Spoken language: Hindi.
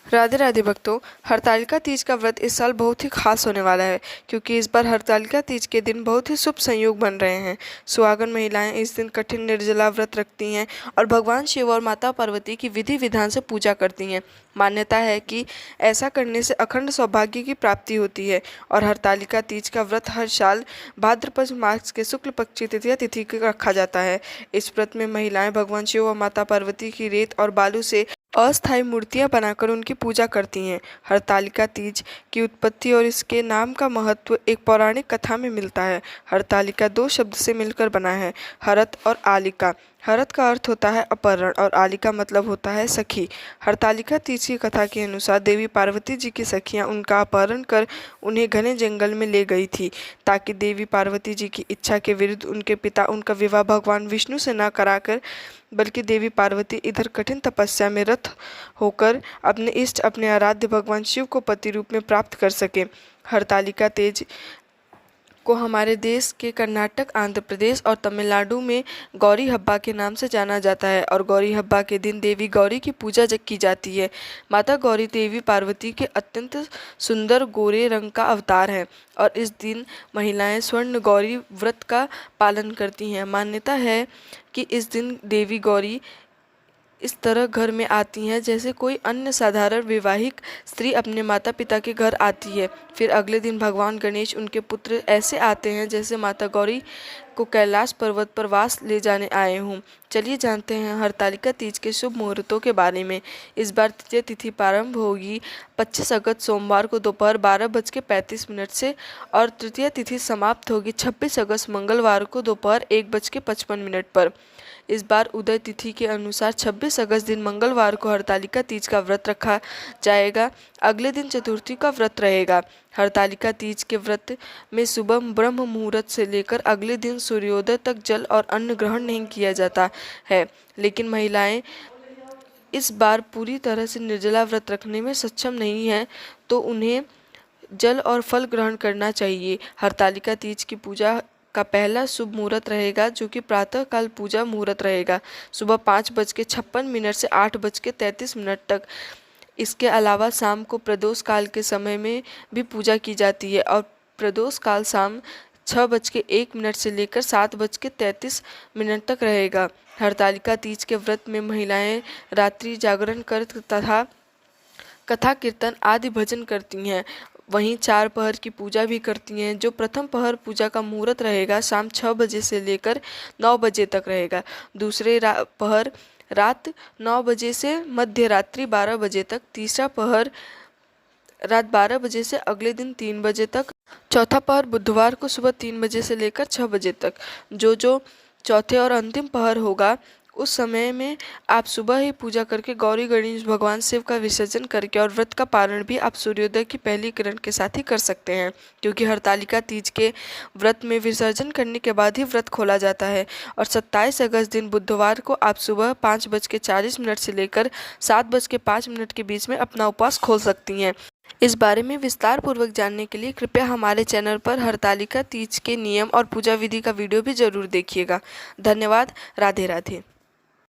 राधे राधे भक्तों, हरतालिका तीज का व्रत इस साल बहुत ही खास होने वाला है क्योंकि इस बार हरतालिका तीज के दिन बहुत ही शुभ संयोग बन रहे हैं। सुहागन महिलाएं इस दिन कठिन निर्जला व्रत रखती हैं और भगवान शिव और माता पार्वती की विधि विधान से पूजा करती हैं। मान्यता है कि ऐसा करने से अखंड सौभाग्य की प्राप्ति होती है और हरतालिका तीज का व्रत हर साल भाद्रपद मास के शुक्ल पक्ष तृतीया तिथि को रखा जाता है। इस व्रत में महिलाएं भगवान शिव और माता पार्वती की रेत और बालू से अस्थायी मूर्तियां बनाकर उनकी पूजा करती हैं। हरतालिका तीज की उत्पत्ति और इसके नाम का महत्व एक पौराणिक कथा में मिलता है। हरतालिका दो शब्द से मिलकर बना है, हरत और आलिका। हरत का अर्थ होता है अपहरण और आलिका मतलब होता है सखी। हरतालिका तीज की कथा के अनुसार देवी पार्वती जी की सखियां उनका अपहरण कर उन्हें घने जंगल में ले गई थी ताकि देवी पार्वती जी की इच्छा के विरुद्ध उनके पिता उनका विवाह भगवान विष्णु से न कराकर बल्कि देवी पार्वती इधर कठिन तपस्या में रत होकर अपने इष्ट अपने आराध्य भगवान शिव को पति रूप में प्राप्त कर सके। हरतालिका तीज को हमारे देश के कर्नाटक, आंध्र प्रदेश और तमिलनाडु में गौरी हब्बा के नाम से जाना जाता है और गौरी हब्बा के दिन देवी गौरी की पूजा की जाती है। माता गौरी देवी पार्वती के अत्यंत सुंदर गोरे रंग का अवतार है और इस दिन महिलाएं स्वर्ण गौरी व्रत का पालन करती हैं। मान्यता है कि इस दिन देवी गौरी इस तरह घर में आती हैं जैसे कोई अन्य साधारण वैवाहिक स्त्री अपने माता पिता के घर आती है। फिर अगले दिन भगवान गणेश उनके पुत्र ऐसे आते हैं जैसे माता गौरी को कैलाश पर्वत पर वास ले जाने आए हों। चलिए जानते हैं हरतालिका तीज के शुभ मुहूर्तों के बारे में। इस बार तृतीया तिथि प्रारंभ होगी 25 अगस्त सोमवार को दोपहर 12:35 से और तृतीया तिथि समाप्त होगी 26 अगस्त मंगलवार को दोपहर 1:55 पर। इस बार उदय तिथि के अनुसार 26 अगस्त दिन मंगलवार को हरतालिका तीज का व्रत रखा जाएगा। अगले दिन चतुर्थी का व्रत रहेगा। हरतालिका तीज के व्रत में सुबह ब्रह्म मुहूर्त से लेकर अगले दिन सूर्योदय तक जल और अन्न ग्रहण नहीं किया जाता है, लेकिन महिलाएं इस बार पूरी तरह से निर्जला व्रत रखने में सक्षम नहीं हैं तो उन्हें जल और फल ग्रहण करना चाहिए। हरतालिका तीज की पूजा का पहला शुभ मुहूर्त रहेगा जो कि प्रातः काल पूजा मुहूर्त रहेगा सुबह 5:56 से 8:33 तक। इसके अलावा शाम को प्रदोष काल के समय में भी पूजा की जाती है और प्रदोष काल शाम 6:01 से लेकर 7:33 तक रहेगा। हरतालिका तीज के व्रत में महिलाएं रात्रि जागरण कर तथा कथा कीर्तन आदि भजन करती हैं। वहीं 4 पहर की पूजा भी करती हैं। जो प्रथम पहर पूजा का मुहूर्त रहेगा शाम 6 बजे से लेकर 9 बजे तक रहेगा। दूसरे पहर रात 9 बजे से मध्य रात्रि 12 बजे तक। तीसरा पहर रात 12 बजे से अगले दिन 3 बजे तक। चौथा पहर बुधवार को सुबह 3 बजे से लेकर 6 बजे तक। जो चौथे और अंतिम पहर होगा उस समय में आप सुबह ही पूजा करके गौरी गणेश भगवान शिव का विसर्जन करके और व्रत का पारण भी आप सूर्योदय की पहली किरण के साथ ही कर सकते हैं, क्योंकि हरतालिका तीज के व्रत में विसर्जन करने के बाद ही व्रत खोला जाता है। और 27 अगस्त दिन बुधवार को आप सुबह 5:40 से लेकर 7:05 के बीच में अपना उपवास खोल सकती हैं। इस बारे में विस्तार पूर्वक जानने के लिए कृपया हमारे चैनल पर हरतालिका तीज के नियम और पूजा विधि का वीडियो भी जरूर देखिएगा। धन्यवाद। राधे राधे।